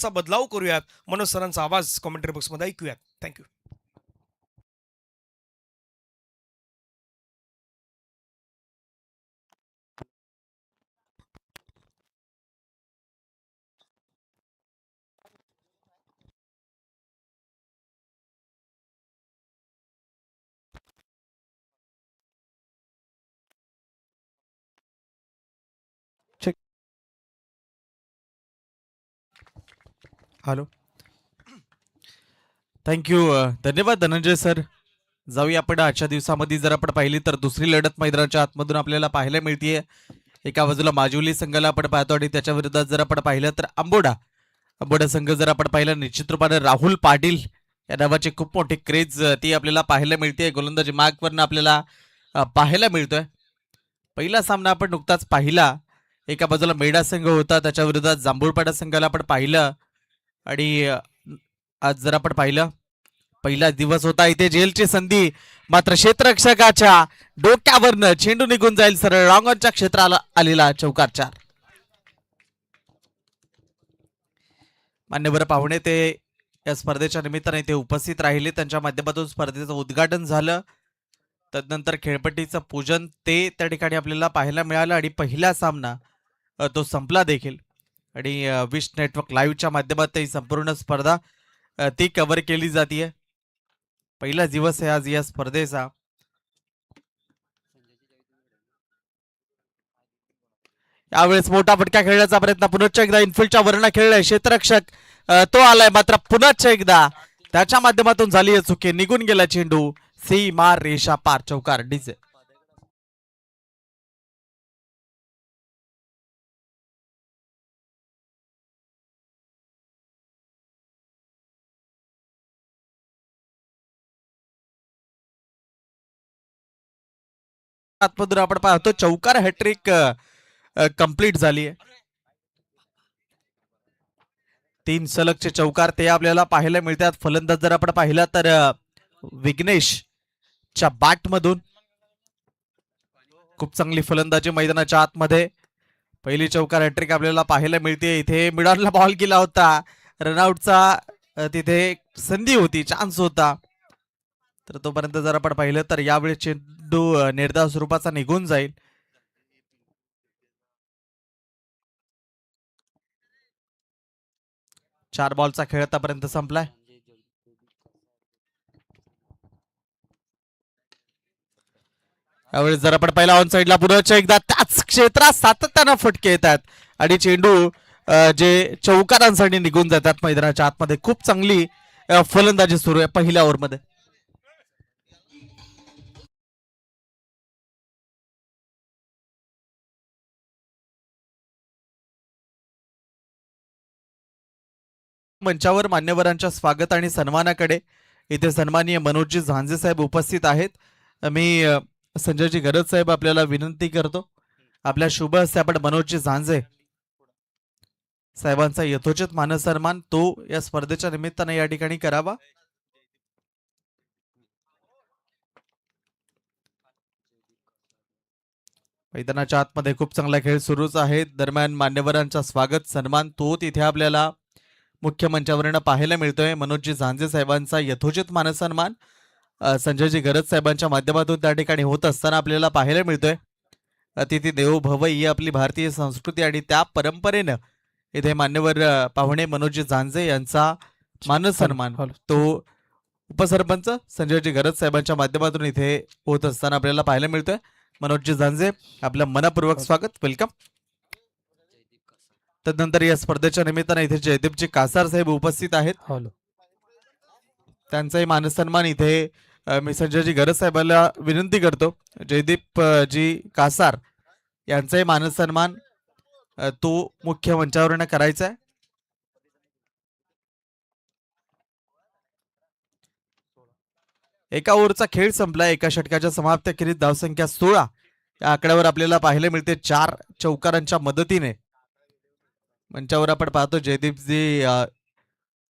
चा बदलाव करूयात. मनोज सरांचा आवाज कॉमेंटरी बॉक्समध्ये ऐकूयात. थँक्यू. हॅलो. थँक्यू. धन्यवाद धनंजय सर. जाऊया आपण आजच्या दिवसामध्ये जर आपण पाहिली तर दुसरी लढत मैदानाच्या आतमधून आपल्याला पाहायला मिळतीये. एका बाजूला माजुली संघाला आपण पाहतो आणि त्याच्या विरोधात जर आपण पाहिलं तर अंबोडा संघ जर आपण पाहिलं निश्चित रूपाने राहुल पाटील या नावाची खूप मोठी क्रेज ती आपल्याला पाहायला मिळते. गोलंदाजी मार्कवरनं आपल्याला पाहायला मिळतोय. पहिला सामना आपण नुकताच पाहिला. एका बाजूला मेढा संघ होता, त्याच्या विरोधात जांभूळपाडा संघाला आपण पाहिलं. आणि आज जर आपण पाहिलं पहिला दिवस होता इथे जेलची संधी, मात्र क्षेत्ररक्षकाच्या डोक्यावरनं चेंडू निघून जाईल सरळ रॉंगॉनच्या क्षेत्राला आलेला चौकार 4. मान्यवर पाहुणे ते या स्पर्धेच्या निमित्ताने ते उपस्थित राहिले. त्यांच्या माध्यमातून स्पर्धेचं उद्घाटन झालं. तदनंतर खेळपट्टीचं पूजन ते त्या ठिकाणी आपल्याला पाहायला मिळालं आणि पहिला सामना तो संपला देखील. आणि विश नेटवर्क लाईव्हच्या माध्यमातून ही संपूर्ण स्पर्धा ती कव्हर केली जाते. पहिला दिवस आहे आज या स्पर्धेचा. यावेळेस मोठा फटका खेळण्याचा प्रयत्न पुनश्च एकदा इनफिल्डच्या वरनं खेळलाय क्षेत्ररक्षक, तो आलाय मात्र पुनश्च एकदा त्याच्या माध्यमातून झाली चुकी, निघून गेला चेंडू सीमा रेषा पार, चौकार डीजे. आतमधून आपण पाहतो चौकार हॅट्रिक कंप्लीट झाली आहे. 3 सलगचे चौकार ते आपल्याला पाहायला मिळतात. फलंदाज जर आपण पाहिला तर विघ्नेशच्या बॅट मधून खूप चांगली फलंदाजी मैदानाच्या आतमध्ये. पहिली चौकार हॅट्रिक आपल्याला पाहायला मिळते. इथे मिडॉनला बॉल केला होता, रनआउटचा तिथे संधी होती, चान्स होता. तर तोपर्यंत जर आपण पाहिलं तर यावेळी चेंडू निर्धाव स्वरूपाचा निघून जाईल. चार बॉलचा खेळ आतापर्यंत संपलाय. यावेळी जर आपण पहिला ऑन साइडला पुढच्या एकदा त्याच क्षेत्रात सातत्यानं फटके येतात आणि चेंडू जे चौकारांसाठी निघून जातात मैदानाच्या आतमध्ये. खूप चांगली फलंदाजी सुरू आहे पहिल्या ओव्हरमध्ये. मंचावर मान्यवरांच्या स्वागत आणि सन्मानाकडे इथे सन्माननीय मनोजजी झांजे साहेब उपस्थित आहेत. मी संजयजी गरज साहेब आपल्याला विनंती करतो आपल्या शुभ हस्ते आपण मनोजजी झांजे साहेबांचा यथोचित मानसन्मान तो या स्पर्धेच्या निमित्ताने या ठिकाणी करावा. मैदानाच्या आतमध्ये खूप चांगला खेळ सुरूच आहे. दरम्यान मान्यवरांचा स्वागत सन्मान तो तिथे आपल्याला मुख्य मंचावरनं पाहायला मिळतोय. मनोजजी झांजे साहेबांचा यथोचित मानसन्मान संजयजी गरज साहेबांच्या माध्यमातून त्या ठिकाणी होत असताना आपल्याला पाहायला मिळतोय. अतिथी देवो भव ही आपली भारतीय संस्कृती आणि त्या परंपरेनं इथे मान्यवर पाहुणे मनोजजी झांजे यांचा मानसन्मान तो उपसरपंच संजयजी गरज साहेबांच्या माध्यमातून इथे होत असताना आपल्याला पाहायला मिळतोय. मनोजजी झांजे आपलं मनपूर्वक स्वागत, वेलकम. तदनंतर या स्पर्धेच्या निमित्ताने इथे जयदीपजी कासार साहेब उपस्थित आहेत. त्यांचाही मानसन्मान इथे मी संजयजी गरज साहेबांना विनंती करतो. जयदीप जी कासार यांचाही मानसन्मान तो मुख्य मंचावरनं करायचा आहे. एका ओव्हरचा खेळ संपला. एका षटकाच्या समाप्तीखेरीज धावसंख्या 16 या आकड्यावर आपल्याला पाहायला मिळते. 4 चौकारांच्या मदतीने मंचावर आपण पाहतो जयदीपजी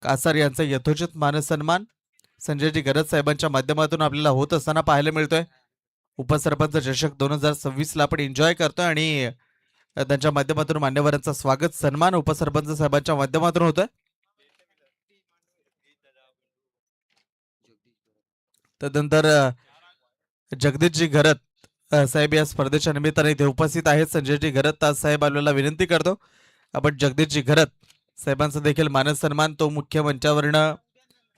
कासार यांचा यथोचित मानसन्मान संजयजी गरज साहेबांच्या माध्यमातून आपल्याला होत असताना पाहायला मिळतोय. उपसरपंच चषक 2026 आपण एन्जॉय करतोय आणि त्यांच्या माध्यमातून मान्यवरांचा स्वागत सन्मान उपसरपंच साहेबांच्या माध्यमातून होतोय. तदनंतर जगदीशजी घरत साहेब या स्पर्धेच्या निमित्ताने इथे उपस्थित आहेत. संजयजी घरत साहेब आपल्याला विनंती करतो आपण जगदीशजी घरत साहेबांचा देखील मान सन्मान तो मुख्य मंचावरनं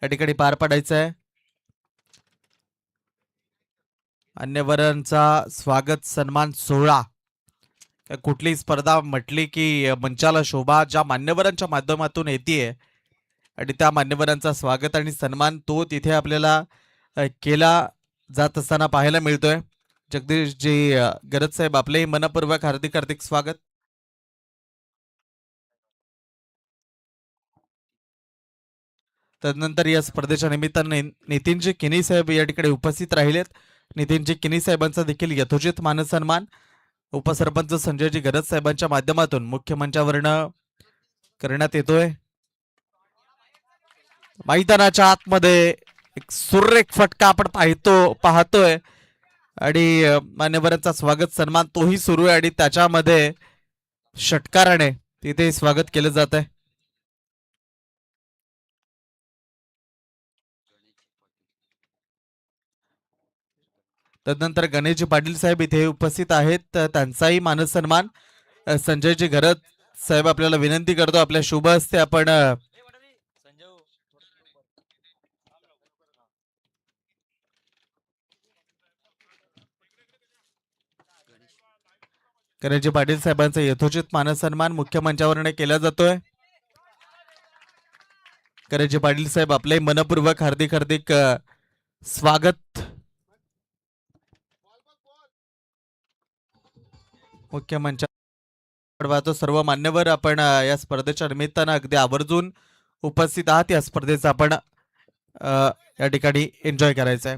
या ठिकाणी पार पाडायचा आहे. मान्यवरांचा स्वागत सन्मान सोहळा. कुठली स्पर्धा म्हटली की मंचाला शोभा ज्या मान्यवरांच्या माध्यमातून येते आणि त्या मान्यवरांचा स्वागत आणि सन्मान तो तिथे आपल्याला केला जात असताना पाहायला मिळतोय. जगदीशजी गरज साहेब आपलेही मनपूर्वक हार्दिक हार्दिक स्वागत. तदनंतर या स्पर्धेच्या निमित्ताने नितीनजी किनी साहेब या ठिकाणी उपस्थित राहिलेत. नितीनजी किनी साहेबांचा देखील यथोचित मानसन्मान उपसरपंच संजयजी गरज साहेबांच्या माध्यमातून मुख्य मंचावरनं करण्यात येतोय. मैदानाच्या आतमध्ये एक सुरेख फटका आपण पाहतोय आणि मान्यवरांचा स्वागत सन्मान तोही सुरू आहे आणि त्याच्यामध्ये षटकाराने तिथे स्वागत केलं जात आहे. तदनंतर गणेशजी पाटील साहेब इथे उपस्थित आहेत. त्यांचाही मानसन्मान संजयजी घरत साहेब आपल्याला विनंती करतो आपल्या शुभ हस्ते आपण गणेशजी पाटील साहेबांचा यथोचित मानसन्मान मुख्य मंचावरने केला जातोय. गणेशजी पाटील साहेब आपले मनपूर्वक हार्दिक हार्दिक स्वागत. मुख्य मंचावर सर्व मान्यवर आपण या स्पर्धेच्या निमित्तानं अगदी आवर्जून उपस्थित आहात. या स्पर्धेचा आपण या ठिकाणी एन्जॉय करायचं आहे.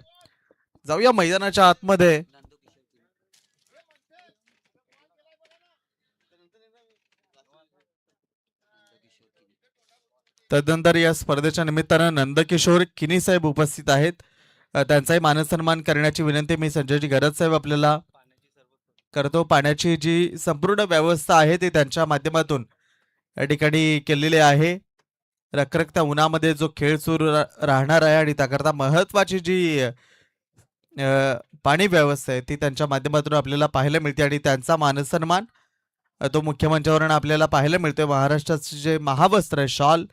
जाऊया मैदानाच्या आतमध्ये. तदनंतर या स्पर्धेच्या निमित्तानं नंदकिशोर किनी साहेब उपस्थित आहेत. त्यांचाही मानसन्मान करण्याची विनंती मी संजयजी गरज साहेब आपल्याला करतो. पाण्याची जी संपूर्ण व्यवस्था आहे ती त्यांच्या माध्यमातून या ठिकाणी केलेली आहे. रखरखत्या उन्हामध्ये जो खेळ सुरू राहणार आहे आणि त्याकरता महत्वाची जी पाणी व्यवस्था आहे ती त्यांच्या माध्यमातून आपल्याला पाहायला मिळते आणि त्यांचा मानसन्मान तो मुख्यमंचावरून आपल्याला पाहायला मिळतोय. महाराष्ट्राचे जे महावस्त्र आहे शॉल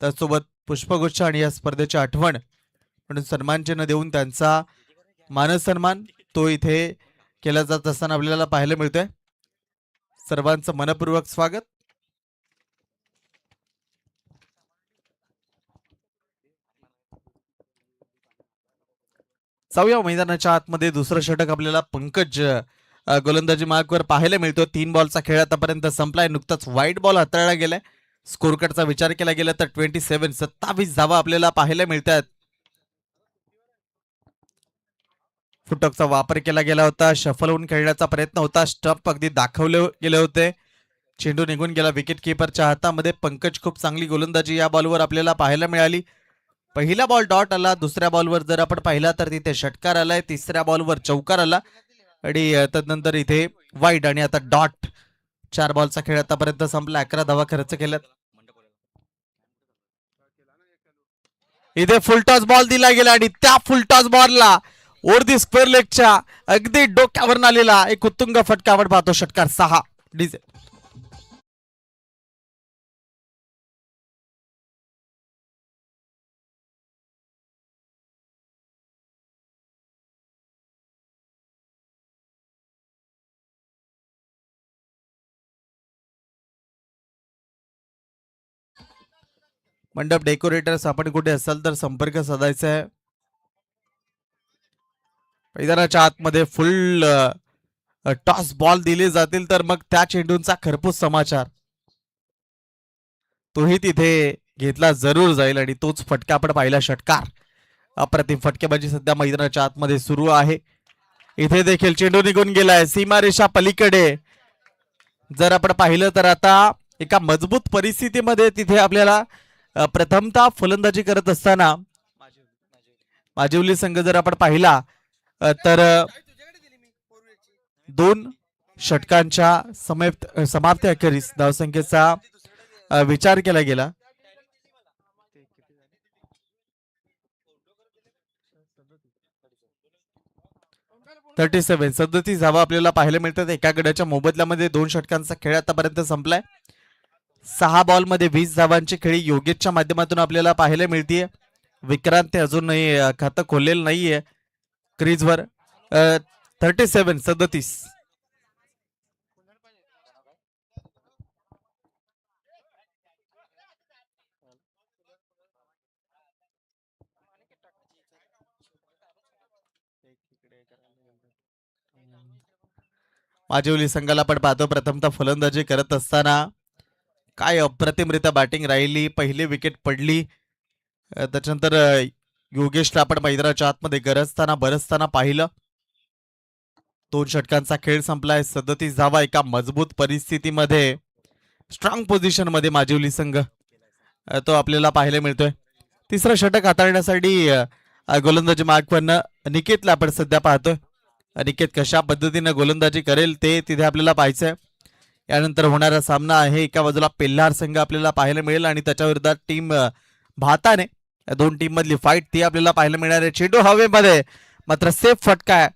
त्यासोबत पुष्पगुच्छ आणि या स्पर्धेची आठवण म्हणून सन्मानचिन्ह देऊन त्यांचा मानसन्मान तो इथे केला जात असताना आपल्याला पाहायला मिळतोय. सर्वांचं मनपूर्वक स्वागत. जाऊया मैदानाच्या आतमध्ये. दुसरं षटक आपल्याला पंकज गोलंदाजी मार्कवर पाहायला मिळतो. 3 बॉलचा खेळ आतापर्यंत संपलाय. नुकताच व्हाईट बॉल हाताळला गेलाय. स्कोर कार्डचा विचार केला गेला तर 27 धावा आपल्याला पाहायला मिळतात. फुटकचा वापर केला गेला होता. शफल होऊन खेळण्याचा प्रयत्न होता. स्टंप अगदी दाखवले गेले होते. चेंडू निघून गेला विकेट किपरच्या हातामध्ये. पंकज खूप चांगली गोलंदाजी या बॉलवर आपल्याला पाहायला मिळाली. पहिला बॉल डॉट आला. दुसऱ्या बॉलवर जर आपण पाहिला तर तिथे षटकार आलाय. तिसऱ्या बॉलवर चौकार आला आणि तदनंतर इथे वाईड आणि आता डॉट. 4 बॉलचा खेळ आतापर्यंत संपला. 11 धावा खर्च केल्यात. इथे फुलटॉस बॉल दिला गेला आणि त्या फुलटॉस बॉलला ओव्हर दी स्क्वेअर लेगच्या अगदी डोक्यावर आलेला एक उत्तुंग फटका आपण पाहतो. षटकार 6 डीजे. मंडप डेकोरेटर्स आपण कुठे असाल तर संपर्क साधायचा आहे. मैदानाच्या आतमध्ये फुल टॉस बॉल दिले जातील तर मग त्या चेंडूंचा खरपूस समाचार तोही तिथे घेतला जरूर जाईल आणि तोच फटका आपण पाहिला. षटकार. अप्रतिम फटकेबाजी सध्या मैदानाच्या आतमध्ये सुरू आहे. इथे देखील चेंडू निघून गेलाय सीमारेषा पलीकडे. जर आपण पाहिलं तर आता एका मजबूत परिस्थितीमध्ये तिथे आपल्याला प्रथमतः फलंदाजी करत असताना माजिवली संघ जर आपण पाहिला तर 2 षटकांच्या समाप्ती अखेरीस धावसंख्येचा विचार केला गेला. 37 धावा आपल्याला पाहायला मिळतात. एका गड्याच्या मोबदल्यामध्ये 2 षटकांचा खेळ आतापर्यंत संपलाय. 6 बॉलमध्ये 20 धावांची खेळी योगेशच्या माध्यमातून आपल्याला पाहायला मिळतीये. विक्रांत अजूनही खातं खोललेलं नाहीये क्रीजवर. 37. माजिवली संघाला आपण पाहतो प्रथमतः फलंदाजी करत असताना काय अप्रतिमरित्या बॅटिंग राहिली. पहिली विकेट पडली. त्याच्यानंतर योगेशला आपण मैदानाच्या आतमध्ये गरजताना बरसताना पाहिलं. 2 षटकांचा खेळ संपलाय. 37 धावा एका मजबूत परिस्थितीमध्ये स्ट्रॉंग पोझिशन मध्ये माजिवली संघ तो आपल्याला पाहायला मिळतोय. तिसरं षटक हाताळण्यासाठी गोलंदाजी मार्कवरनं निकेतला आपण सध्या पाहतोय. निकेत कशा पद्धतीने गोलंदाजी करेल ते तिथे आपल्याला पाहायचंय. यानंतर होणारा सामना आहे. एका बाजूला पेल्हार संघ आपल्याला पाहायला मिळेल आणि त्याच्या विरोधात टीम भाताने. या 2 टीम मधली फाईट ती आपल्याला पाहायला मिळणार आहे. चेंडू हवेमध्ये मात्र सेफ फटका आहे.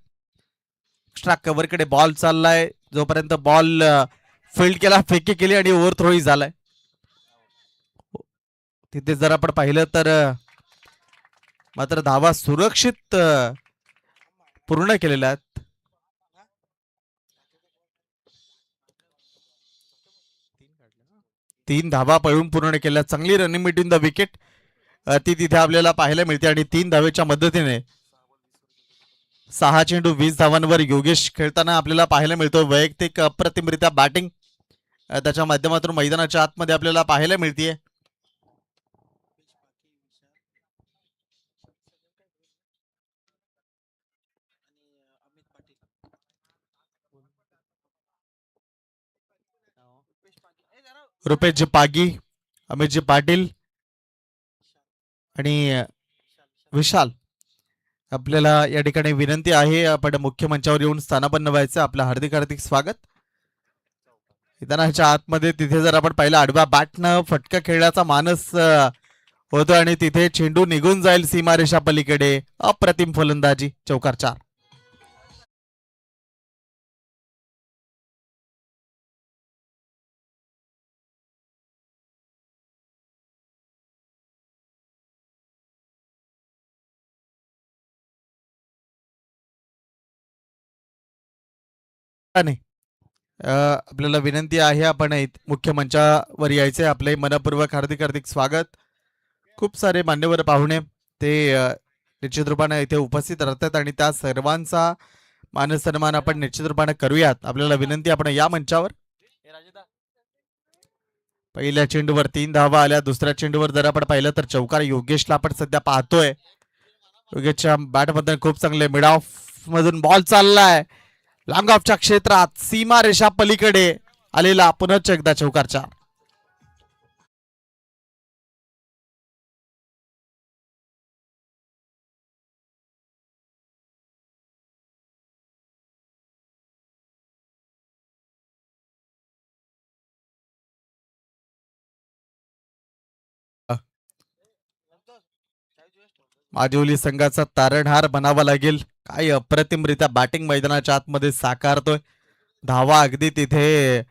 एक्स्ट्रा कव्हरकडे बॉल चाललाय. जोपर्यंत बॉल फील्ड केला फेकी केली आणि ओव्हर थ्रोही झालाय. तिथे जर आपण पाहिलं तर मात्र धावा सुरक्षित पूर्ण केलेल्या आहेत. 3 धावा पळून पूर्ण केल्या. चांगली रनिंग बिटवीन द विकेट ती तिथे आपल्याला पाहायला मिळते आणि 3 धावेच्या मदतीने 6 चेंडू 20 धावांवर योगेश खेळताना आपल्याला पाहायला मिळतो. वैयक्तिक अप्रतिमरित्या बॅटिंग त्याच्या माध्यमातून मैदानाच्या आतमध्ये आपल्याला पाहायला मिळतीये. रुपेशजी पागी, अमितजी पाटील आणि विशाल आपल्याला या ठिकाणी विनंती आहे आपण मुख्य मंचावर येऊन स्थानापन्न व्हायचं. आपलं हार्दिक हार्दिक स्वागत. मैदानाच्या आतमध्ये तिथे जर आपण पहिला आडव्या बॅटनं फटका खेळण्याचा मानस होतो आणि तिथे चेंडू निघून जाईल सीमारेषा पलीकडे. अप्रतिम फलंदाजी. चौकार 4. आपल्याला विनंती आहे आपण मुख्य मंचावर यायचे. आपले मनपूर्वक हार्दिक हार्दिक स्वागत. खूप सारे मान्यवर पाहुणे ते निश्चित रूपाने इथे उपस्थित राहतात आणि त्या सर्वांचा मानसन्मान आपण निश्चित रूपाने करूयात. आपल्याला विनंती आपण या मंचावर. पहिल्या चेंडूवर 3 धावा आल्या. दुसऱ्या चेंडूवर जर आपण पाहिलं तर चौकार योगेशला आपण सध्या पाहतोय. योगेशच्या बॅटमध्ये खूप चांगले मिड ऑफ मधून बॉल चाललाय. लॉंग ऑफच्या क्षेत्रात सीमारेषा पलीकडे आलेला पुनश्च एकदा चौकार 4. माजिवली संघाचा तारणहार बनावा लागेल. काय अप्रतिमरित्या बॅटिंग मैदानाच्या आतमध्ये साकारतोय. धावा अगदी तिथे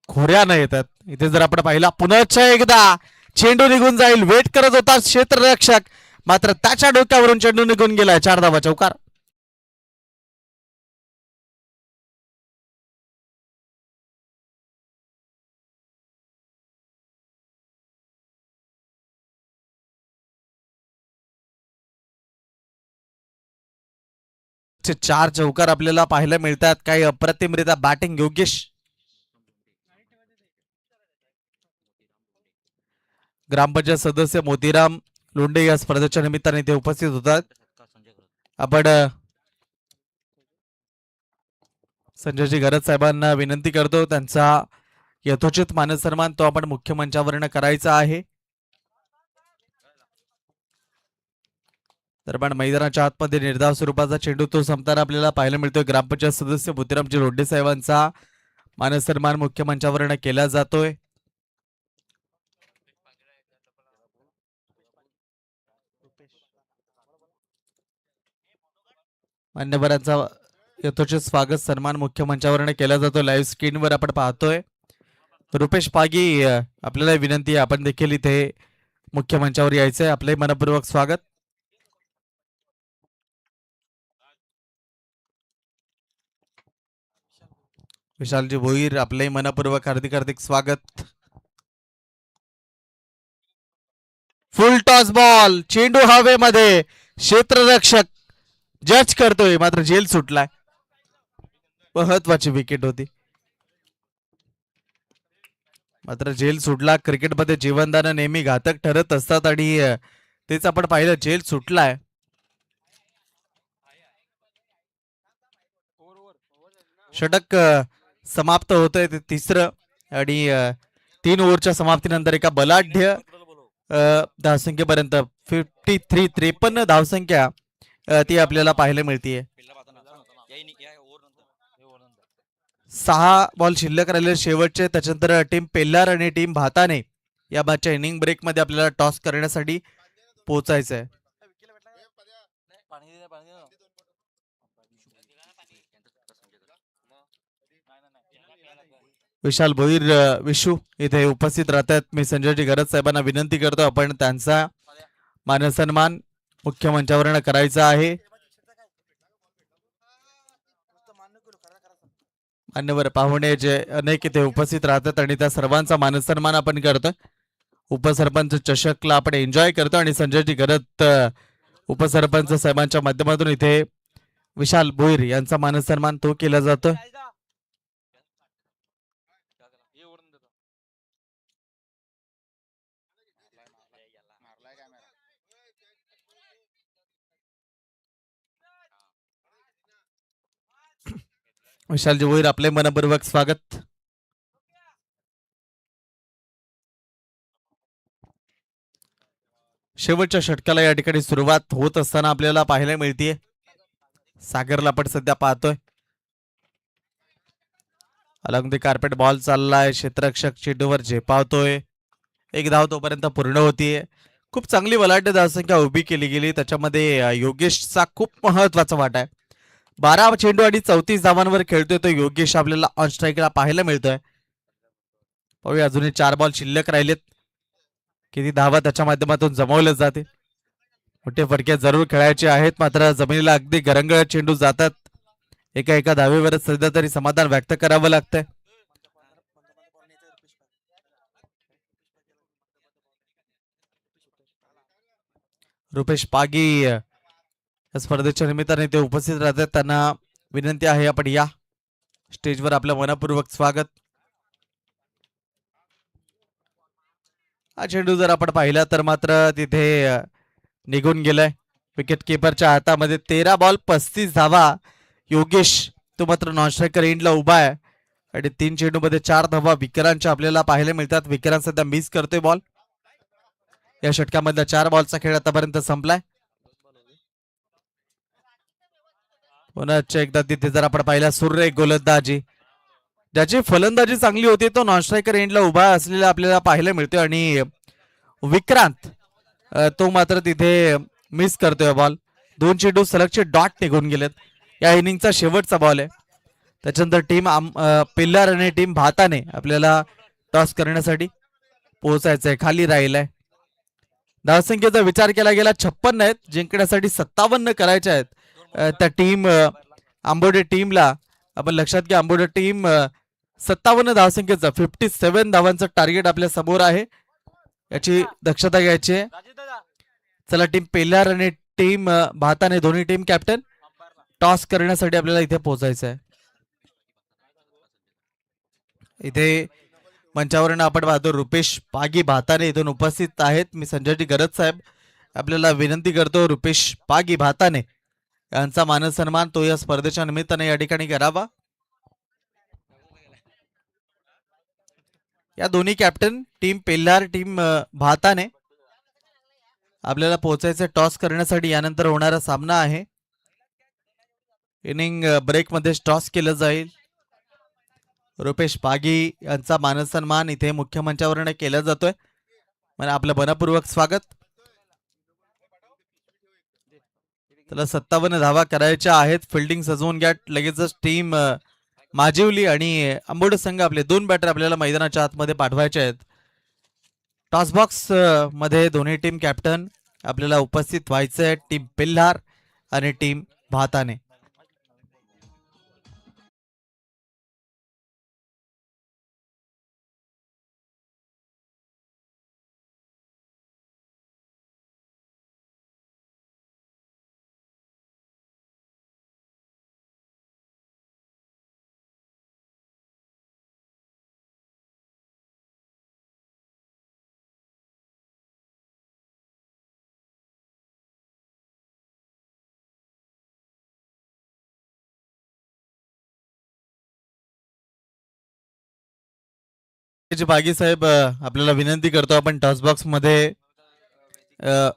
खोऱ्यानं येतात. इथे जर आपण पाहिला पुनश्च एकदा चेंडू निघून जाईल. वेट करत होता क्षेत्ररक्षक मात्र त्याच्या डोक्यावरून चेंडू निघून गेलाय. 4 धावा. चौकार. चे 4 चौकार आपल्याला पाहायला मिळतात. काही अप्रतिमरित्या बॅटिंग योगेश. ग्रामपंचायत सदस्य मोतीराम लोंढे या स्पर्धेच्या निमित्ताने इथे उपस्थित होतात. आपण संजयजी गरज साहेबांना विनंती करतो त्यांचा यथोचित मानसन्मान तो आपण मुख्य मंचावरनं करायचा आहे. दरम्यान मैदानाच्या आतमध्ये निर्धाव स्वरूपाचा चेंडू तो संपताना आपल्याला पाहायला मिळतोय. ग्रामपंचायत सदस्य मोतीरामजी लोंढे साहेबांचा मानसन्मान मुख्य मंचावरनं केला जातोय. मान्यवरांचा यथोचित स्वागत सन्मान मुख्य मंचावरने केला जातो. लाईव्ह स्क्रीनवर आपण पाहतोय. रुपेश पागी आपल्याला विनंती आहे, आपण देखील इथे मुख्य मंचावर यायचंय. आपले मनपूर्वक स्वागत. विशालजी भोईर आपले मनपूर्वक हार्दिक हार्दिक स्वागत. फुल टॉस बॉल, चेंडू हवेमध्ये, क्षेत्ररक्षक जज करतोय मात्र जेल सुटलाय. महत्वाची विकेट होती मात्र जेल सुटला. क्रिकेटमध्ये जीवनदान नेहमी घातक ठरत असतात आणि तेच आपण पाहिलं, जेल सुटलाय. षटक समाप्त होतंय ते तिसरं आणि 3 ओव्हरच्या समाप्तीनंतर एका बलाढ्य धावसंख्येपर्यंत 53 धावसंख्या ती आपल्याला पाहायला मिळतीये. 6 बॉल शिल्लक राहिले शेवटचे. त्याच्यानंतर टीम पेल्लार आणि टीम भाताने या मॅचच्या इनिंग ब्रेक मध्ये आपल्याला टॉस करण्यासाठी पोहोचायचं आहे. विशाल भोईर विशू इथे उपस्थित राहतात. मी संजयजी गरज साहेबांना विनंती करतो, आपण त्यांचा मानसन्मान मुख्य मंचावरनं करायचा आहे. मान्यवर पाहुणे जे अनेक इथे उपस्थित राहतात आणि त्या सर्वांचा मानसन्मान आपण करतो. उपसरपंच चषकला आपण एन्जॉय करतो आणि संजयजी गरज उपसरपंच साहेबांच्या माध्यमातून इथे विशाल भोईर यांचा मानसन्मान तो केला जातो. विशालजी भोईर आपले मनपूर्वक स्वागत. शेवटच्या षटकाला या ठिकाणी सुरुवात होत असताना आपल्याला पाहायला मिळतीये. सागरला आपण सध्या पाहतोय. अलॉंग द कार्पेट बॉल चाललाय. क्षेत्ररक्षक चेंडूवर झेपावतोय. 1 धाव तोपर्यंत पूर्ण होतीये. खूप चांगली बलाढ्य धावसंख्या उभी केली गेली. त्याच्यामध्ये योगेशचा खूप महत्वाचा वाटा आहे. 12 चेंडू आणि 34 धावांवर खेळतोय तो योगेश आपल्याला ऑन स्ट्राईकला पाहायला मिळतोय. पाहूया अजूनही 4 बॉल शिल्लक राहिलेत. किती धावा त्याच्या माध्यमातून जमवले जाते. मोठे फटके जरूर खेळायचे आहेत मात्र जमिनीला अगदी गरंगळत चेंडू जातात. एका धावेवरच सध्या तरी समाधान व्यक्त करावं लागतंय. रुपेश पागी या स्पर्धेच्या निमित्ताने ते उपस्थित राहतात. त्यांना विनंती आहे, आपण या स्टेजवर. आपलं मनपूर्वक स्वागत. हा चेंडू जर आपण पाहिला तर मात्र तिथे निघून गेलाय. विकेट किपरच्या हातामध्ये. 13 बॉल 35 धावा. योगेश तो मात्र नॉन स्ट्रायकर एंडला उभा आहे आणि 3 चेंडूमध्ये 4 धावा विकेरांच्या आपल्याला पाहायला मिळतात. विकेरां सध्या मिस करतोय बॉल. या षटकामधला 4 बॉलचा खेळ आतापर्यंत संपलाय. पुन्हा एकदा तिथे जर आपण पाहिला, सूर्य गोलंदाजी, ज्याची फलंदाजी चांगली होती तो नॉन स्ट्रायकर एंडला उभा असलेला आपल्याला पाहायला मिळतोय आणि विक्रांत तो मात्र तिथे मिस करतोय बॉल. 2 चेंडू सलगचे डॉट निघून गेलेत. या इनिंगचा शेवटचा बॉल आहे. त्याच्यानंतर टीम पिल्लार आणि टीम भाताने आपल्याला टॉस करण्यासाठी पोहोचायचंय. खाली राहिलाय. धावसंख्येचा विचार केला गेला 56 आहेत. जिंकण्यासाठी 57 करायच्या आहेत. त्या टीम आंबोडे टीमला आपण लक्षात घ्या. आंबोडे टीम 57 धावसंख्येचं 57 धावांचं टार्गेट आपल्या समोर आहे. याची दक्षता घ्यायची आहे. चला, टीम पेल्लार आणि टीम भाताने दोन्ही टीम कॅप्टन टॉस करण्यासाठी आपल्याला इथे पोहोचायचं आहे. इथे मंचावरून आपण पाहतो रुपेश पागी भाताने इथून उपस्थित आहेत. मी संजयजी गरज साहेब आपल्याला विनंती करतो, रुपेश पागी भाताने यांचा मानसन्मान तो या स्पर्धेच्या निमित्ताने या ठिकाणी करावा. या दोन्ही कॅप्टन टीम पेल्लार टीम भाताने आपल्याला पोहोचायचं टॉस करण्यासाठी. यानंतर होणारा सामना आहे. इनिंग ब्रेक मध्ये टॉस केलं जाईल. रुपेश पागी यांचा मानसन्मान इथे मुख्य मंचावरून केला जातोय. मला आपलं मनपूर्वक स्वागत. त्याला 57 धावा करायच्या आहेत. फिल्डिंग सजवून घ्या लगेचच. टीम माजिवली आणि अंबोड संघ आपले 2 बॅटर आपल्याला मैदानाच्या आतमध्ये पाठवायचे आहेत. टॉस बॉक्स मध्ये दोन्ही टीम कॅप्टन आपल्याला उपस्थित व्हायचे आहेत. टीम पिल्हार आणि टीम भाताने. बागी साहेब आपल्याला विनंती करतो आपण टॉस बॉक्स मध्ये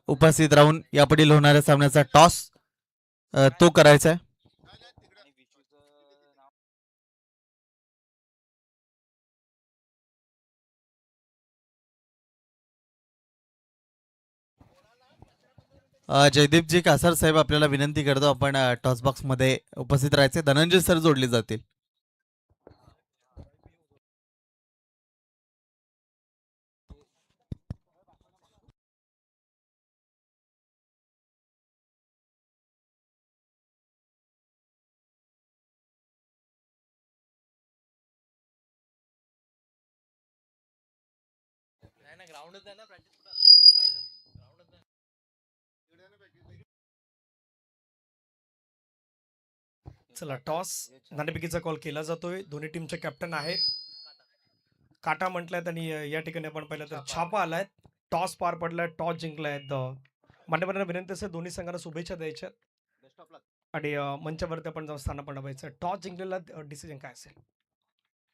उपस्थित राहून यापुढील होणाऱ्या सामन्याचा टॉस तो करायचा आहे. जयदीपजी कासार साहेब आपल्याला विनंती करतो आपण टॉस बॉक्स मध्ये उपस्थित राहायचे. धनंजय सर जोडले जातील. चला टॉस नाणेफेकीचा कॉल केला जातोय. दोन्ही टीमचे कॅप्टन आहेत. काटा म्हटल्यात आणि या ठिकाणी आपण पाहिलं तर छापा आलाय. टॉस पार पडलाय, टॉस जिंकलायत. मान्यवरांना विनंती असेल दोन्ही संघांना शुभेच्छा द्यायच्या आणि मंचावरती आपण जाऊन स्थान बनवायचं. टॉस जिंकलेला डिसिजन काय असेल?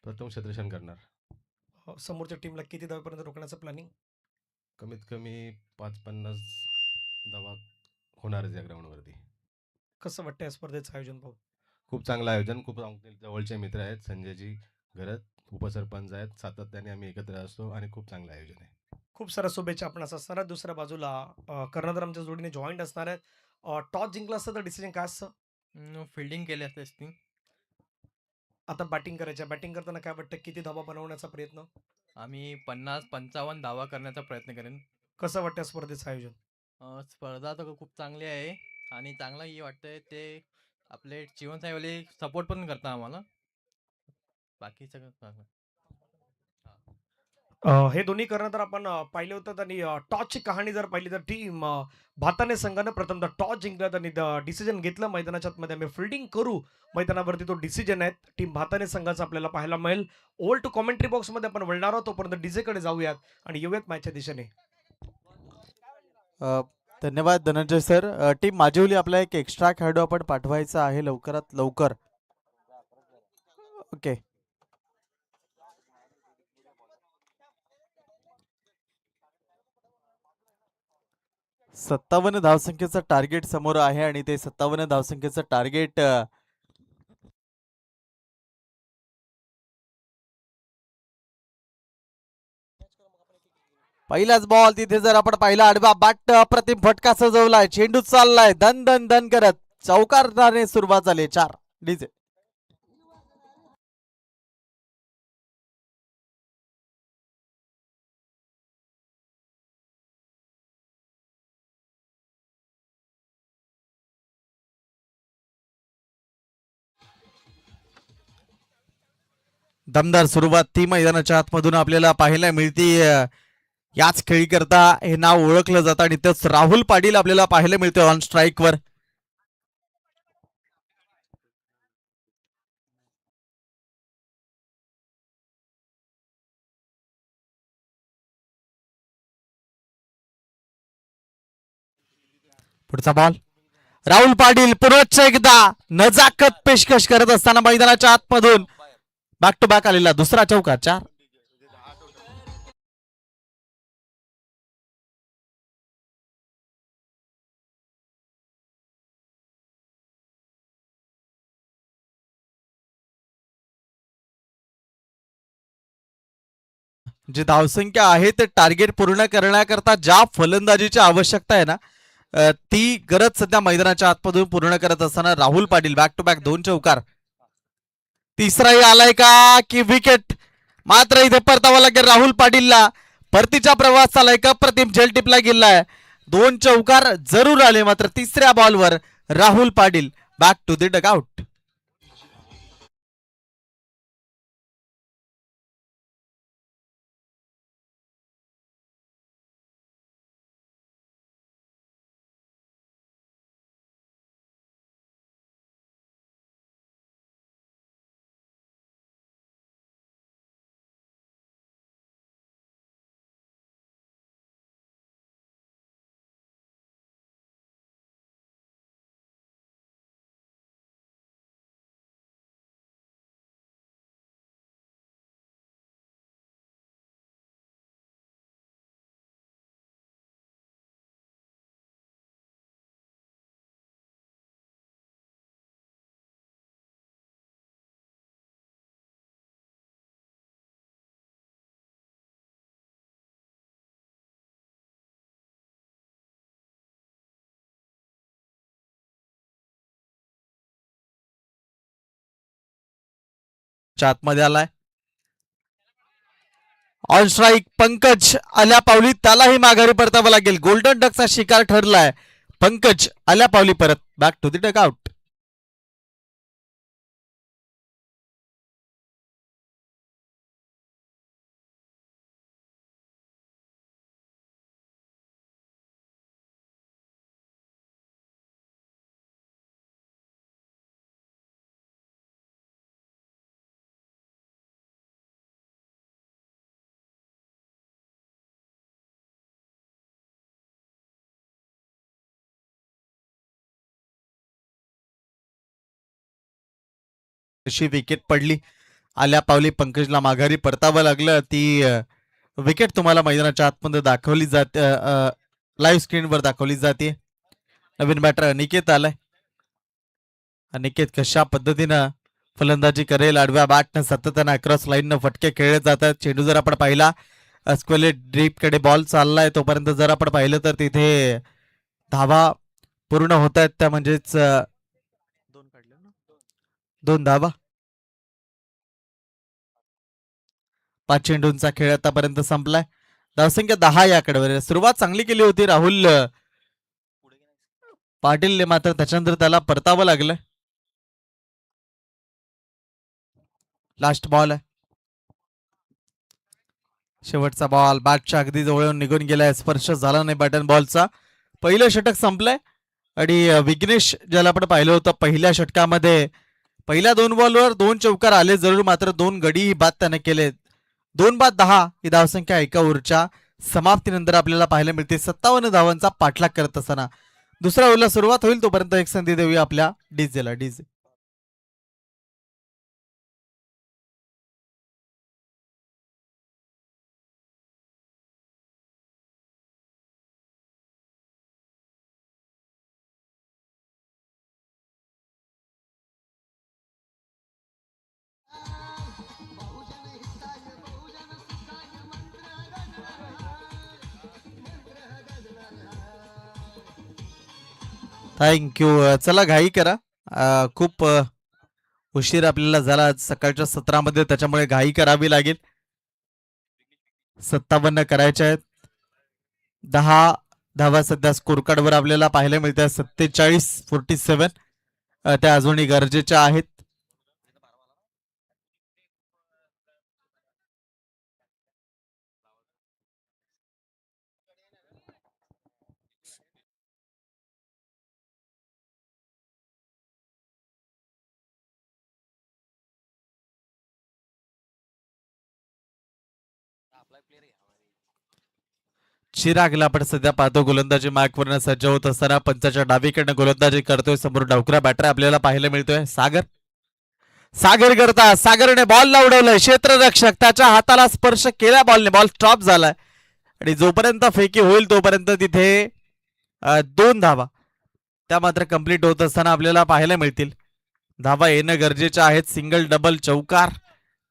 प्रथम क्षेत्ररक्षण करणार. समोरच्या टीमला किती धावेपर्यंत रोखण्याचं प्लॅनिंग? कमीत कमी 5-50 धावा होणारच या ग्राउंडवरती. कसं वाटतं या स्पर्धेचं आयोजन भाऊ? खूप चांगलं आयोजन. खूप जवळचे मित्र आहेत. संजयजी घरत उपसरपंच आहेत. सातत्याने आम्ही एकत्र असतो आणि खूप चांगलं आयोजन आहे. खूप साऱ्या शुभेच्छा आपणास असणार आहेत. दुसऱ्या बाजूला कर्णधार आमच्या जोडीने जॉईंट असणार आहेत. टॉस जिंकला असतं तर डिसिजन काय असतं? फिल्डिंग केली असते ती. आता बॅटिंग करायच्या. बॅटिंग करताना काय वाटतं किती धावा बनवण्याचा प्रयत्न? आम्ही 50-55 धावा करण्याचा प्रयत्न करेन. कसं वाटतं या स्पर्धेचं आयोजन? स्पर्धा तर खूप चांगली आहे आणि चांगलंही वाटतंय. ते आपले जीवनसाईवाले सपोर्ट पण करतात आम्हाला. बाकी सगळं चांगलं. हे दोन्ही कर्णधार आपण पाहिले होतात आणि टॉसची कहाणी जर पाहिली तर टीम भाताने संघानं प्रथमतः टॉस जिंकल्यात आणि डिसिजन घेतलं मैदानाच्या आतमध्ये आम्ही फिल्डिंग करू. मैदानावरती तो डिसिजन आहे टीम भाताने संघाचा आपल्याला पाहायला मिळेल. ओल्ड टू कॉमेंट्री बॉक्समध्ये आपण वळणार आहोत. तोपर्यंत डीजेकडे जाऊयात आणि येऊयात मॅचच्या दिशेने. धन्यवाद धनंजय सर. टीम माजिवली आपला एक एक्स्ट्रा खेळाडू आपण पाठवायचा आहे लवकरात लवकर. ओके. सत्तावन्न धावसंख्येचं टार्गेट समोर आहे आणि ते 57 धावसंख्येचं टार्गेट पहिलाच बॉल तिथे जर आपण पाहिला आडवा बाट अप्रतिम फटका सजवलाय. चेंडू चाललाय धन धन धन करत. चौकारने सुरुवात झाली. 4 डीजे. दमदार सुरुवात ती मैदानाच्या आतमधून आपल्याला पाहायला मिळते. याच खेळी करता हे नाव ओळखलं जातं आणि तेच राहुल पाटील आपल्याला पाहायला मिळते ऑन स्ट्राईक वर. पुढचा बॉल राहुल पाटील पुनश्च एकदा नजाकत पेशकश करत असताना मैदानाच्या आतमधून बॅक टू बॅक आलेला दुसरा चौकार. 4. जे धावसंख्या आहे ते टार्गेट पूर्ण करण्याकरता ज्या फलंदाजीची आवश्यकता आहे ना ती गरज सध्या मैदानाच्या आतमधून पूर्ण करत असताना Rahul Patil back to back 2 चौकार. तिसराही आलाय का की विकेट, मात्र इथे परतावा लागेल राहुल पाटीलला. परतीच्या प्रवास चालाय का प्रतिम झेल टिपला गेलाय. 2 चौकार जरूर आले, मात्र तिसऱ्या बॉलवर Rahul Patil back to the dugout. आतमध्ये आलाय. ऑन स्ट्राईक पंकज आल्या पावली, त्यालाही माघारी परतावं लागेल. गोल्डन डकचा शिकार ठरलाय पंकज आल्या पावली परत बॅक टू द डगआउट. अशी विकेट पडली, आल्या पावली पंकजला माघारी परतावं लागलं. ती विकेट तुम्हाला मैदानाच्या आतमध्ये दाखवली जाते, लाईव्ह स्क्रीनवर दाखवली जाते. नवीन बॅटर अनिकेत आलाय. अनिकेत कशा पद्धतीनं फलंदाजी करेल, आडव्या बॅटनं सातत्यानं अक्रॉस लाईननं फटके खेळले जातात. चेंडू जर आपण पाहिला स्क्वेअर ड्रीप कडे बॉल चाललाय, तोपर्यंत जर आपण पाहिलं तर तिथे धावा पूर्ण होत आहेत, त्या म्हणजेच 2 धावा. 5 चेंडूंचा खेळ आतापर्यंत संपलाय. धावसंख्या 10 याकडे. सुरुवात चांगली केली होती राहुल पाटीलने, मात्र त्याच्यानंतर त्याला परतावं लागलं. लास्ट बॉल आहे, शेवटचा बॉल. बॅटच्या अगदी जवळ निघून गेलाय, स्पर्श झाला नाही बॅटन बॉलचा. पहिलं षटक संपलंय आणि विघ्नेश ज्याला आपण पाहिलं होतं पहिल्या षटकामध्ये, पहिल्या 2 बॉलवर 2 चौकार आले जरूर, मात्र 2 गडी बाद त्याने केले. 2 बाद 10 ही धावसंख्या एका ओव्हरच्या समाप्तीनंतर आपल्याला पाहायला मिळते. 57 धावांचा पाठलाग करत असताना दुसऱ्या ओव्हरला सुरुवात होईल, तोपर्यंत एक संधी देऊया आपल्या डीजेला. DJ thank you. चला घाई करा, खूप उशीर आपल्याला झाला आज सकाळच्या सत्रामध्ये, त्याच्यामुळे घाई करावी लागेल. 57 करायच्या आहेत. 10 धावा सध्या स्कोर कार्डवर आपल्याला पाहायला मिळतात. 47-47 त्या अजूनही गरजेच्या आहेत. चिरागला आपण सध्या पाहतो गोलंदाजी मार्कवरनं सज्ज होत असताना, पंचाच्या डावीकडनं गोलंदाजी करतोय. समोर डावकरा बॅटर आपल्याला पाहायला मिळतोय सागर. सागर करता, सागरने बॉलला उडवलंय. क्षेत्ररक्षक त्याच्या हाताला स्पर्श केला बॉलने, बॉल स्टॉप झालाय आणि जोपर्यंत फेकी होईल तोपर्यंत तिथे 2 धावा त्या मात्र कंप्लीट होत असताना आपल्याला पाहायला मिळतील. धावा येणं गरजेच्या आहेत. सिंगल, डबल, चौकार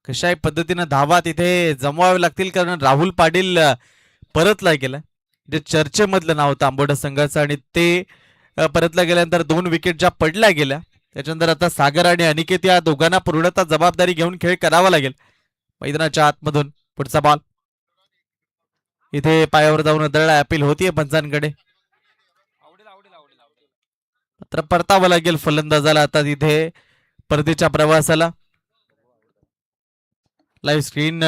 कशाही पद्धतीनं धावा तिथे जमवाव्या लागतील, कारण राहुल पाटील परतला गेला. जे चर्चेमधलं नाव होतं आंबोडा संघाचं आणि ते परतल्या गेल्यानंतर 2 विकेट ज्या पडल्या गेल्या त्याच्यानंतर आता सागर आणि अनिकेत या दोघांना पूर्णतः जबाबदारी घेऊन खेळ करावा लागेल मैदानाच्या आतमधून. पुढचा बॉल इथे पायावर जाऊन अदळला, अपील होतीये पंचांकडे, मात्र परतावं लागेल फलंदाजाला आता तिथे परतीच्या प्रवासाला. लाईव्ह स्क्रीन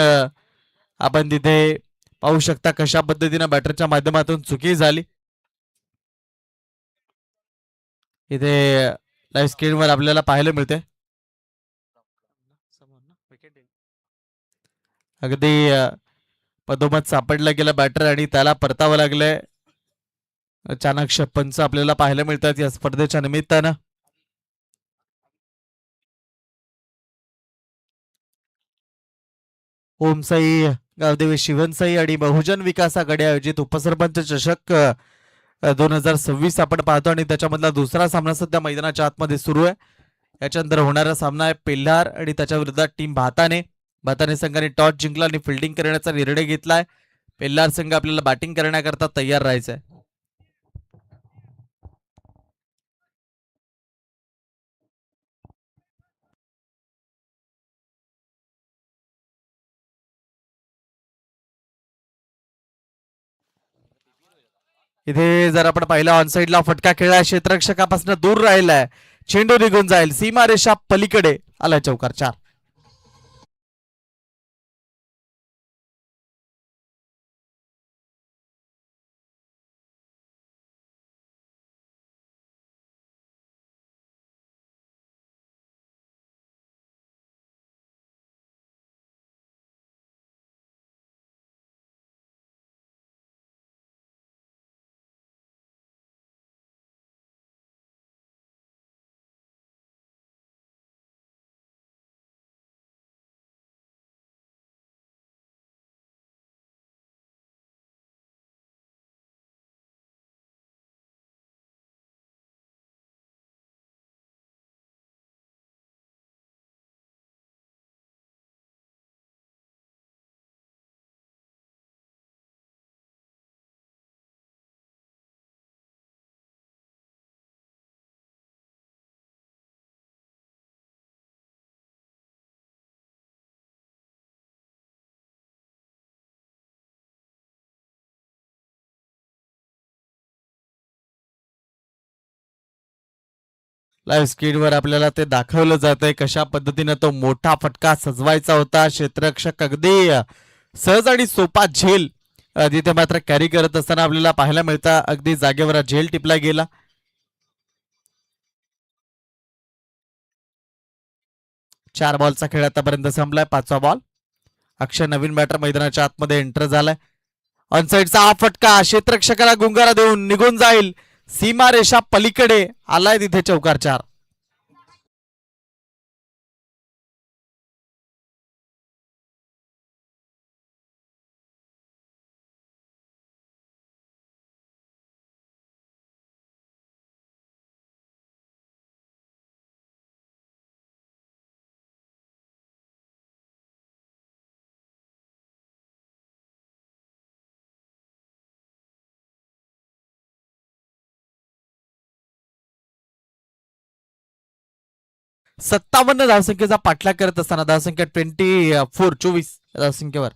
आपण तिथे पाहू शकता कशा पद्धतीने बॅटरच्या माध्यमातून चुकी झाली. इथे लाईव्ह स्क्रीनवर आपल्याला पाहायला मिळते अगदी पदोमध सापडला गेला बॅटर आणि त्याला परतावं लागलंय. चाणक्य पंच आपल्याला पाहायला मिळतात या स्पर्धेच्या निमित्तानं. ओमसाई गावदेवी शिवनसाई आणि बहुजन विकास आघाडी आयोजित उपसरपंच चषक 2026 आपण पाहतो आणि त्याच्यामधला दुसरा सामना सध्या मैदानाच्या आतमध्ये सुरू आहे. याच्यानंतर होणारा सामना आहे पेल्हार आणि त्याच्या विरोधात टीम भाताने संघाने टॉस जिंकला आणि फिल्डिंग करण्याचा निर्णय घेतलाय. पेल्हार संघ आपल्याला बॅटिंग करण्याकरता तयार राहायचंय. इथे जर आपण पाहिलं ऑनसाइडला फटका खेळला, क्षेत्ररक्षकापासून दूर राहिलाय, चेंडू निघून जाईल, सीमारेषा पलीकडे आलाय, चौकार 4. लाईव्ह स्क्रीनवर आपल्याला ते दाखवलं जात आहे कशा पद्धतीने तो मोठा फटका सजवायचा होता. क्षेत्ररक्षक अगदी सहज आणि सोपा झेल तिथे मात्र कॅरी करत असताना आपल्याला पाहायला मिळतं. अगदी जागेवर झेल टिपला गेला. चार बॉलचा खेळ आतापर्यंत संपलाय. 5वा बॉल. अक्षय नवीन बॅटर मैदानाच्या आतमध्ये एंटर झालाय. ऑनसाइडचा हा फटका क्षेत्ररक्षकाला गुंगारा देऊन निघून जाईल, सीमारेषा पलीकडे आलाय, तिथे चौकार 4. सत्तावन्न धावसंख्येचा पाठलाग करत असताना धावसंख्या 24 धावसंख्येवर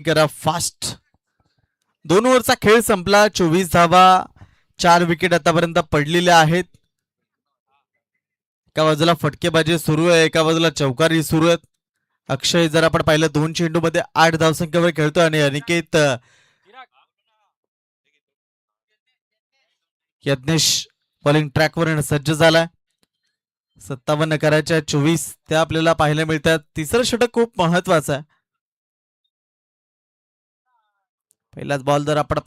करा फास्ट. 2 ओव्हरचा खेळ संपला. 24 धावा, 4 विकेट आतापर्यंत पडलेल्या आहेत. एका बाजूला फटकेबाजी सुरू आहे, एका बाजूला चौकारी सुरू आहेत. अक्षय जर आपण पाहिलं 2 चेंडूमध्ये 8 धावसंख्येवर खेळतोय आणि अनिकेत यज्ञेश बॉलिंग ट्रॅकवर सज्ज झालाय. 57 करायच्या 24 त्या आपल्याला पाहायला मिळतात. तिसरं षटक खूप महत्वाचं आहे. पहिलाच बॉल जर आपण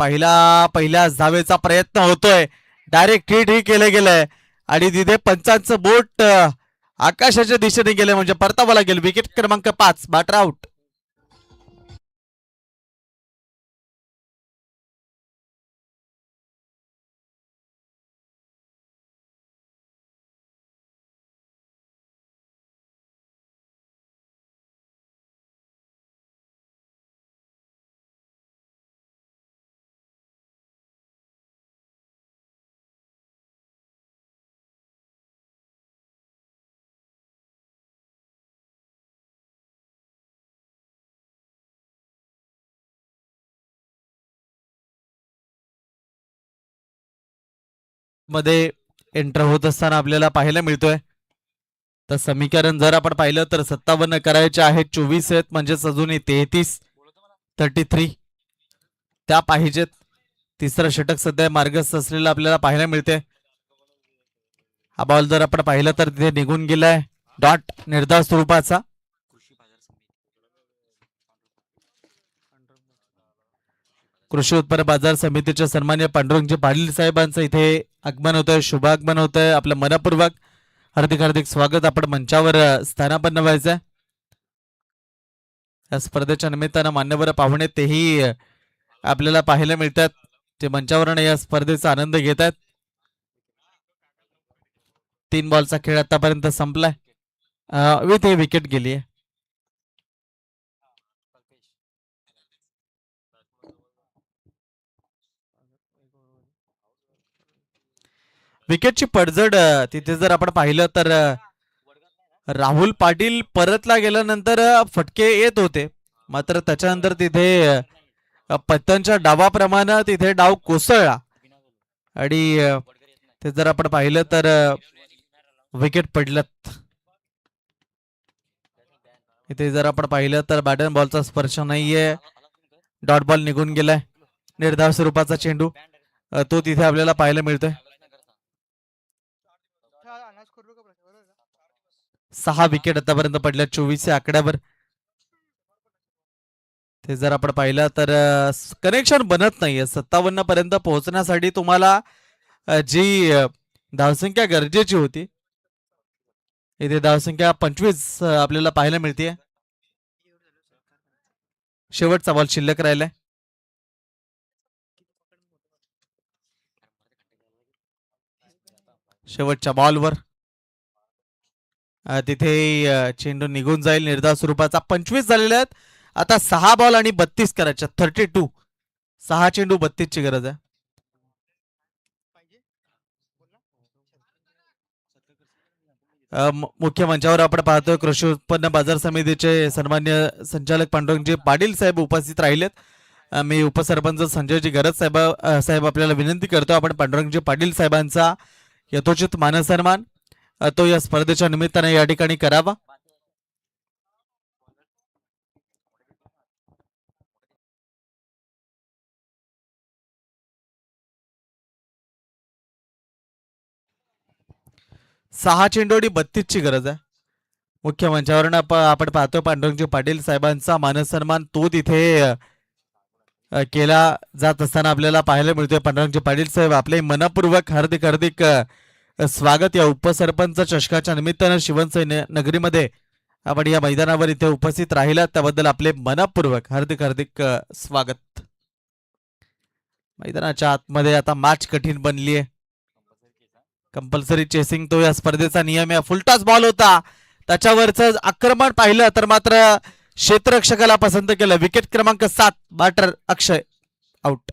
पहिल्याच धावेचा प्रयत्न होतोय. डायरेक्ट हिट ही केलं गेलंय आणि तिथे पंचांचं बोट आकाशाच्या दिशेने गेले म्हणजे परतावा लागेल. विकेट क्रमांक 5 बॅटर आउट. मध्ये एंटर होत असताना आपल्याला पाहायला मिळतोय. तर समीकरण जर आपण पाहिलं तर 57 करायचे आहेत 24 आहेत म्हणजेच अजूनही 33 त्या पाहिजेत. तिसरं षटक सध्या मार्गस्थ असलेलं आपल्याला पाहायला मिळते. हा बॉल जर आपण पाहिलं तर तिथे निघून गेलाय डॉट निर्धाव स्वरूपाचा. कृषी उत्पन्न बाजार समितीच्या सन्मान्य पांडुरंगजी पाटील साहेबांचं इथे आगमन होत आहे. शुभागमन होत आहे. आपलं मनपूर्वक हार्दिक हार्दिक स्वागत. आपण मंचावर स्थानापन्न व्हायचंय. या स्पर्धेच्या निमित्तानं मान्यवर पाहुणे तेही आपल्याला पाहायला मिळतात. ते मंचावरून या स्पर्धेचा आनंद घेत आहेत. 3 बॉलचा खेळ आतापर्यंत संपलाय. विथ हे विकेट गेली आहे. विकेटची पडझड तिथे जर आपण पाहिलं तर राहुल पाटील परतला गेल्यानंतर फटके येत होते. मात्र त्याच्यानंतर तिथे पत्त्यांच्या डावाप्रमाणे तिथे डाव कोसळला आणि ते जर आपण पाहिलं तर विकेट पडलत. इथे जर आपण पाहिलं तर बॅटन बॉलचा स्पर्श नाहीये. डॉट बॉल निघून गेलाय. निर्धाव स्वरूपाचा चेंडू तो तिथे आपल्याला पाहायला मिळतोय. 6 विकेट आतापर्यंत पडल्या 24 या आकड्यावर. ते जर आपण पाहिलं तर कनेक्शन बनत नाहीये. 57 पर्यंत पोहोचण्यासाठी तुम्हाला जी धावसंख्या गरजेची होती इथे धावसंख्या 25 आपल्याला पाहायला मिळते. शेवटचा बॉल शिल्लक राहिलाय. शेवटच्या बॉलवर तिथे चेंडू निघून जाईल. निर्धाव स्वरूपाचा 25 झालेले आहेत. आता 6 बॉल आणि 32 करायच्या 32. 6 चेंडू 32 ची गरज आहे. मुख्य मंचावर आपण पाहतोय कृषी उत्पन्न बाजार समितीचे सन्मान्य संचालक पांडुरंगजी पाटील साहेब उपस्थित राहिलेत. मी उपसरपंच संजयजी गरज साहेब आपल्याला विनंती करतो आपण पांडुरंगजी पाटील साहेबांचा यथोचित मानसन्मान तो या स्पर्धेच्या निमित्ताने या ठिकाणी करावा. सहा चेंडोडी 32 ची गरज आहे. मुख्य मंचावरून आपण पाहतो पांडुरंगजी पाटील साहेबांचा मानसन्मान तो तिथे केला जात असताना आपल्याला पाहायला मिळतोय. पांडुरंगजी पाटील साहेब आपले मनपूर्वक हार्दिक हार्दिक स्वागत. या उपसरपंच चषकाच्या निमित्तानं शिवसैन्य नगरीमध्ये आपण या मैदानावर इथे उपस्थित राहिलात त्याबद्दल आपले मनपूर्वक हार्दिक हार्दिक स्वागत. मैदानाच्या आतमध्ये आता मॅच कठीण बनली आहे. कंपल्सरी चेसिंग तो या स्पर्धेचा नियम आहे. फुलटॉस बॉल होता त्याच्यावरच आक्रमण पाहिलं तर मात्र क्षेत्ररक्षकाला पसंत केलं. विकेट क्रमांक 7 बॅटर अक्षय आउट.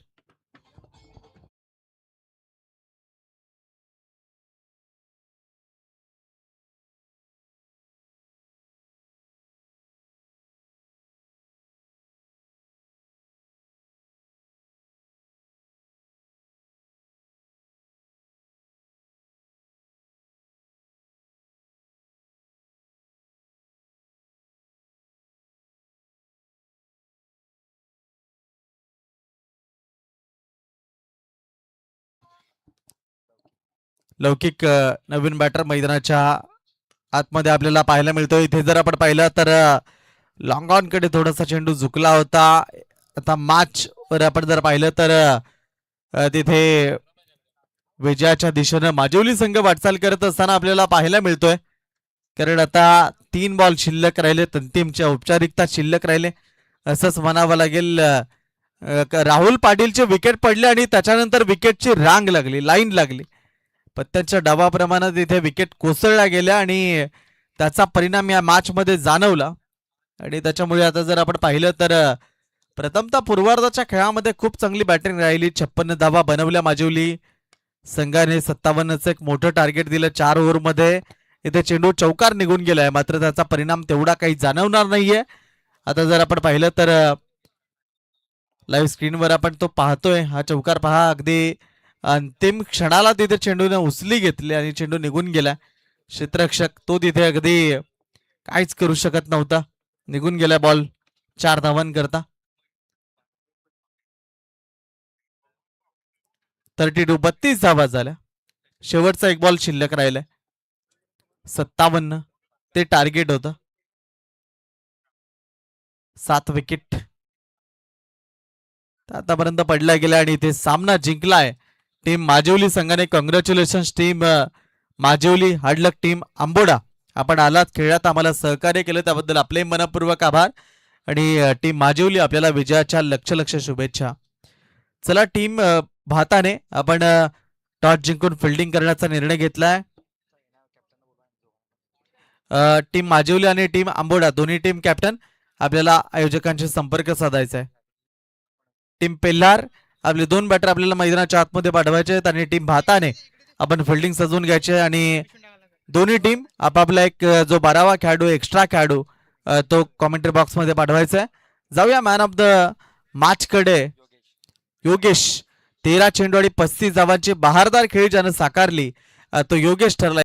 लौकिक नवीन बॅटर मैदानाच्या आतमध्ये आपल्याला पाहायला मिळतो. इथे जर आपण पाहिलं तर लॉंग ऑन कडे थोडासा चेंडू झुकला होता. आता मॅच वर आपण जर पाहिलं तर तिथे विजयाच्या दिशेनं माजिवली संघ वाटचाल करत असताना आपल्याला पाहायला मिळतोय. कारण आता 3 बॉल शिल्लक राहिले, अंतिमच्या औपचारिकता शिल्लक राहिले असंच म्हणावं लागेल. राहुल पाटीलचे विकेट पडले आणि त्याच्यानंतर विकेटची रांग लागली, लाईन लागली. पत्त्यांच्या डावाप्रमाणे तिथे विकेट कोसळल्या गेल्या आणि त्याचा परिणाम या मॅच मध्ये जाणवला. आणि त्याच्यामुळे आता जर आपण पाहिलं तर प्रथमतः पूर्वार्धाच्या खेळामध्ये खूप चांगली बॅटिंग राहिली. 56 धावा बनवल्या माजिवली संघाने. 57चं एक मोठं टार्गेट दिलं 4 ओव्हरमध्ये. इथे चेंडू चौकार निघून गेलाय, मात्र त्याचा परिणाम तेवढा काही जाणवणार नाहीये. आता जर आपण पाहिलं तर लाईव्ह स्क्रीनवर आपण तो पाहतोय. हा चौकार पहा, अगदी अंतिम क्षणाला तिथे चेंडूने उचली घेतली आणि चेंडू निघून गेला. क्षेत्ररक्षक तो तिथे अगदी काहीच करू शकत नव्हता, निघून गेला बॉल 4 धावांकरता. 32 धावा झाल्या. शेवटचा एक बॉल शिल्लक राहिलाय. 57 ते टार्गेट होतं. 7 विकेट आतापर्यंत पडला गेला आणि इथे सामना जिंकलाय टीम माजिवली संघाने. Congratulations team Majiwali. Hard luck team Amboda. आपण आलात, खेळात आम्हाला सहकार्य केलं त्याबद्दल आपले मनपूर्वक आभार. आणि टीम माजिवली आपल्याला विजयाच्या लक्ष शुभेच्छा. चला टीम भाताने आपण टॉस जिंकून फिल्डिंग करण्याचा निर्णय घेतलाय. टीम माजिवली आणि टीम आंबोडा दोन्ही टीम कॅप्टन आपल्याला आयोजकांशी संपर्क साधायचा आहे. टीम पेल्हार आपले 2 बॅटर आपल्याला मैदानाच्या आतमध्ये पाठवायचे आहेत आणि टीम भाताने आपण फिल्डिंग सजवून घ्यायची आहे. आणि दोन्ही टीम आपापला एक जो 12वा खेळाडू, एक्स्ट्रा खेळाडू तो कॉमेंट्री बॉक्स मध्ये पाठवायचा आहे. जाऊया मॅन ऑफ द मॅच कडे. योगेश 13 चेंडू आणि 35 धावांची बहारदार खेळी ज्यानं साकारली तो योगेश ठरला.